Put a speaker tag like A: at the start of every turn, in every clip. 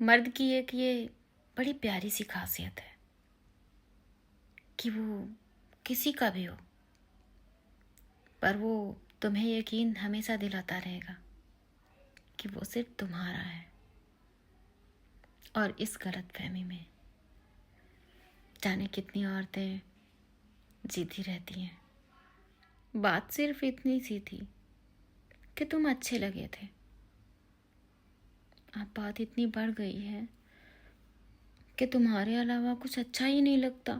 A: मर्द की एक ये बड़ी प्यारी सी खासियत है कि वो किसी का भी हो, पर वो तुम्हें यकीन हमेशा दिलाता रहेगा कि वो सिर्फ तुम्हारा है। और इस गलतफहमी में जाने कितनी औरतें जीती रहती हैं। बात सिर्फ इतनी सी थी कि तुम अच्छे लगे थे। अब बात इतनी बढ़ गई है कि तुम्हारे अलावा कुछ अच्छा ही नहीं लगता।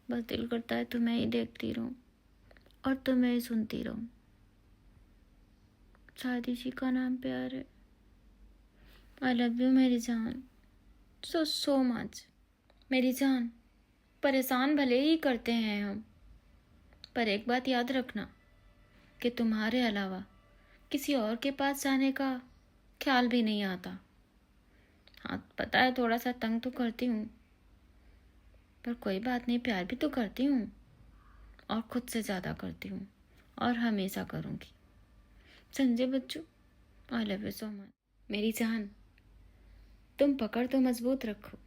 A: बस दिल करता है तुम्हें ही देखती रहूं और तुम्हें ही सुनती रहूं। शायद इसी का नाम प्यार है। आई लव यू मेरी जान, सो मच। मेरी जान, परेशान भले ही करते हैं हम, पर एक बात याद रखना कि तुम्हारे अलावा किसी और के पास जाने का ख्याल भी नहीं आता। हाँ, पता है थोड़ा सा तंग तो करती हूँ, पर कोई बात नहीं, प्यार भी तो करती हूँ और खुद से ज़्यादा करती हूँ और हमेशा करूँगी। संजय बच्चू, I love you so much. मेरी जान, तुम पकड़ तो मजबूत रखो।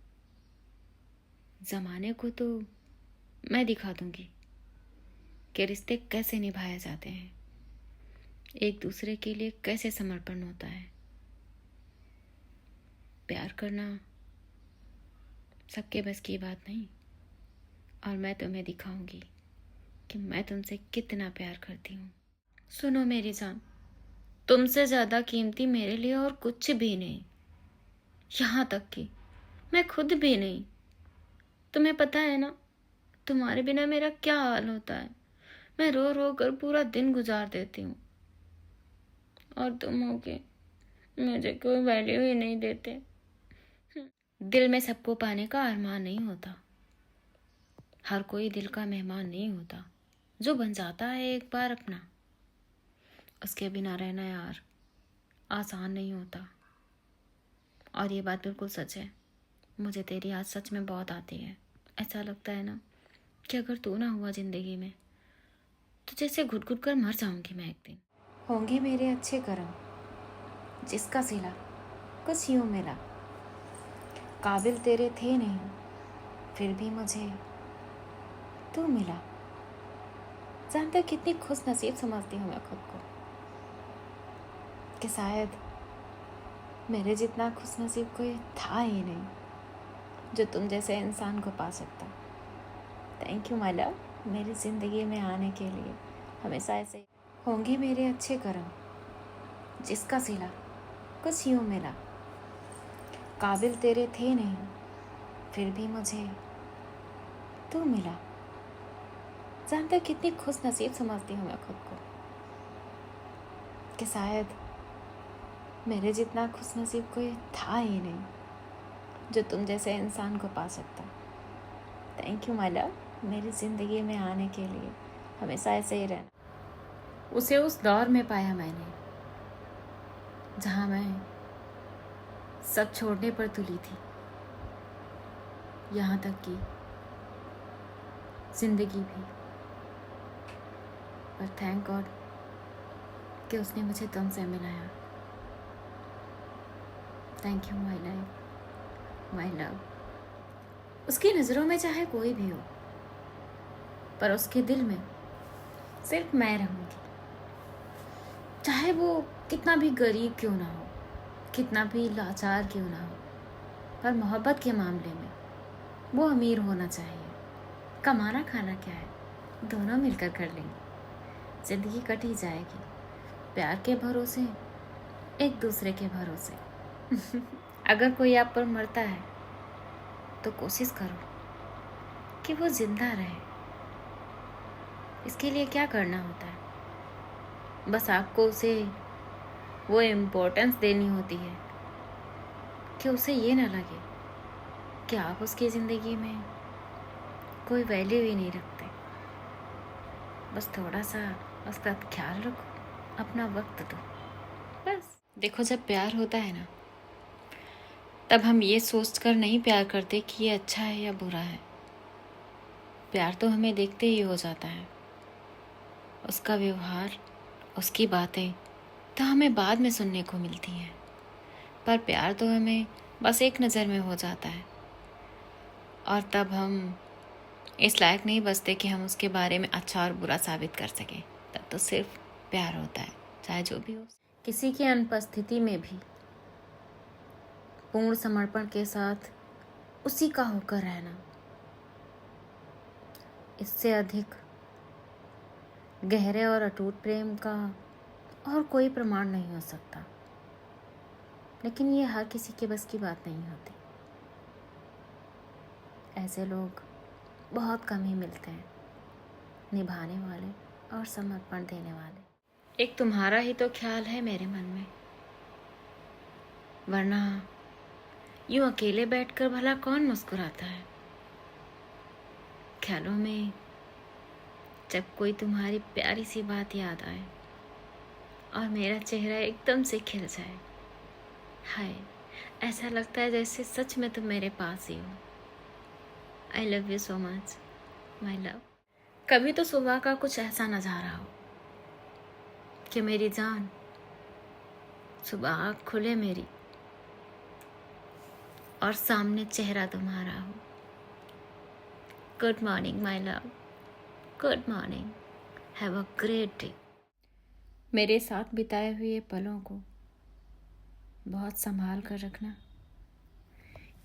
A: ज़माने को तो मैं दिखा दूँगी कि रिश्ते कैसे निभाए जाते हैं, एक दूसरे के लिए कैसे समर्पण होता है। प्यार करना सबके बस की बात नहीं, और मैं तुम्हें दिखाऊंगी कि मैं तुमसे कितना प्यार करती हूँ। सुनो मेरी जान, तुमसे ज़्यादा कीमती मेरे लिए और कुछ भी नहीं, यहाँ तक कि मैं खुद भी नहीं। तुम्हें पता है ना, तुम्हारे बिना मेरा क्या हाल होता है। मैं रो रो कर पूरा दिन गुजार देती हूँ, और तुम हो के मुझे कोई वैल्यू ही नहीं देते। दिल में सबको पाने का अरमान नहीं होता, हर कोई दिल का मेहमान नहीं होता। जो बन जाता है एक बार अपना, उसके बिना रहना यार आसान नहीं होता। और ये बात बिल्कुल सच है, मुझे तेरी याद सच में बहुत आती है। ऐसा लगता है ना कि अगर तू ना हुआ ज़िंदगी में तो जैसे घुट घुट कर मर जाऊंगी मैं एक दिन। होंगे मेरे अच्छे कर्म, जिसका सिला कुछ यूँ मिला। काबिल तेरे थे नहीं, फिर भी मुझे तू मिला। जानते हो कितनी खुश नसीब समझती हूँ मैं खुद को, कि शायद मेरे जितना खुश नसीब कोई था ही नहीं जो तुम जैसे इंसान को पा सकता। थैंक यू माय लव, मेरी ज़िंदगी में आने के लिए। हमेशा ऐसे होंगे मेरे अच्छे कर्म, जिसका सिला कुछ यूँ मिला। काबिल तेरे थे नहीं, फिर भी मुझे तू मिला। जानते हो कितनी खुश नसीब समझती हूँ मैं खुद को, कि शायद मेरे जितना खुश नसीब कोई था ही नहीं जो तुम जैसे इंसान को पा सकता। थैंक यू माय लव, मेरी ज़िंदगी में आने के लिए। हमेशा ऐसे ही रहना। उसे उस दौर में पाया मैंने जहाँ मैं सब छोड़ने पर तुली थी, यहाँ तक कि ज़िंदगी भी। पर थैंक गॉड कि उसने मुझे तुमसे मिलाया। Thank you my life, my love. उसकी नज़रों में चाहे कोई भी हो, पर उसके दिल में सिर्फ मैं रहूँगी। चाहे वो कितना भी गरीब क्यों ना हो, कितना भी लाचार क्यों ना हो, पर मोहब्बत के मामले में वो अमीर होना चाहिए। कमाना खाना क्या है, दोनों मिलकर कर लेंगे। ज़िंदगी कट ही जाएगी प्यार के भरोसे, एक दूसरे के भरोसे। अगर कोई आप पर मरता है तो कोशिश करो कि वो जिंदा रहे। इसके लिए क्या करना होता है, बस आपको उसे वो इम्पोर्टेंस देनी होती है कि उसे ये ना लगे कि आप उसकी ज़िंदगी में कोई वैल्यू ही नहीं रखते। बस थोड़ा सा उसका ख्याल रखो, अपना वक्त दो बस। देखो, जब प्यार होता है ना, तब हम ये सोचकर नहीं प्यार करते कि ये अच्छा है या बुरा है। प्यार तो हमें देखते ही हो जाता है। उसका व्यवहार, उसकी बातें तो हमें बाद में सुनने को मिलती हैं, पर प्यार तो हमें बस एक नज़र में हो जाता है, और तब हम इस लायक नहीं बचते कि हम उसके बारे में अच्छा और बुरा साबित कर सकें। तब तो सिर्फ प्यार होता है, चाहे जो भी हो। किसी की अनुपस्थिति में भी पूर्ण समर्पण के साथ उसी का होकर रहना, इससे अधिक गहरे और अटूट प्रेम का और कोई प्रमाण नहीं हो सकता। लेकिन ये हर किसी के बस की बात नहीं होती। ऐसे लोग बहुत कम ही मिलते हैं, निभाने वाले और समर्पण देने वाले। एक तुम्हारा ही तो ख्याल है मेरे मन में, वरना यूं अकेले बैठकर भला कौन मुस्कुराता है। ख्यालों में जब कोई तुम्हारी प्यारी सी बात याद आए और मेरा चेहरा एकदम से खिल जाए, हाय, ऐसा लगता है जैसे सच में तुम मेरे पास ही हो। आई love you so much my love. कभी तो सुबह का कुछ ऐसा नज़ारा हो कि मेरी जान, सुबह आँख खुले मेरी और सामने चेहरा तुम्हारा हो। Good morning my love, good morning, have a great day. मेरे साथ बिताए हुए पलों को बहुत संभाल कर रखना,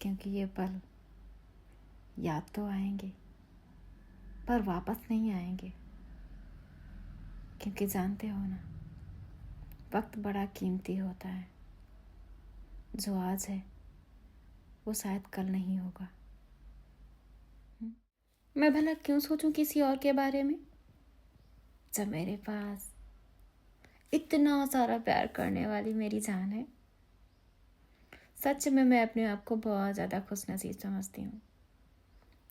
A: क्योंकि ये पल याद तो आएंगे पर वापस नहीं आएंगे। क्योंकि जानते हो ना, वक्त बड़ा कीमती होता है। जो आज है वो शायद कल नहीं होगा। मैं भला क्यों सोचूं किसी और के बारे में, जब मेरे पास इतना सारा प्यार करने वाली मेरी जान है। सच में मैं अपने आप को बहुत ज़्यादा खुशनसीब समझती हूँ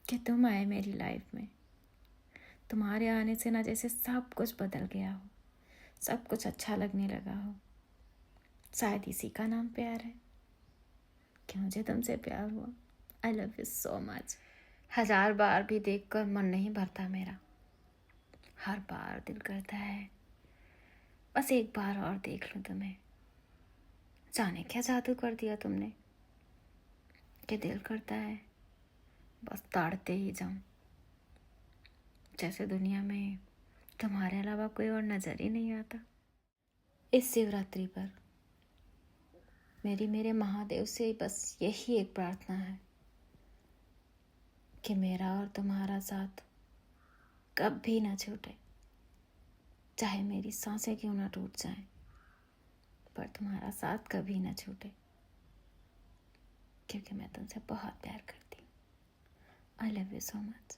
A: कि तुम आए मेरी लाइफ में। तुम्हारे आने से ना जैसे सब कुछ बदल गया हो, सब कुछ अच्छा लगने लगा हो। शायद इसी का नाम प्यार है कि मुझे तुमसे प्यार हुआ। आई लव यू सो मच। 1000 बार भी देखकर मन नहीं भरता मेरा, हर बार दिल करता है बस एक बार और देख लूं तुम्हें। जाने क्या जादू कर दिया तुमने कि दिल करता है बस ताड़ते ही जाऊं, जैसे दुनिया में तुम्हारे अलावा कोई और नजर ही नहीं आता। इस शिवरात्रि पर मेरे महादेव से बस यही एक प्रार्थना है कि मेरा और तुम्हारा साथ कभी ना छूटे, चाहे मेरी सांसें क्यों ना टूट जाएं, पर तुम्हारा साथ कभी ना छूटे, क्योंकि मैं तुमसे बहुत प्यार करती हूँ। आई लव यू सो मच।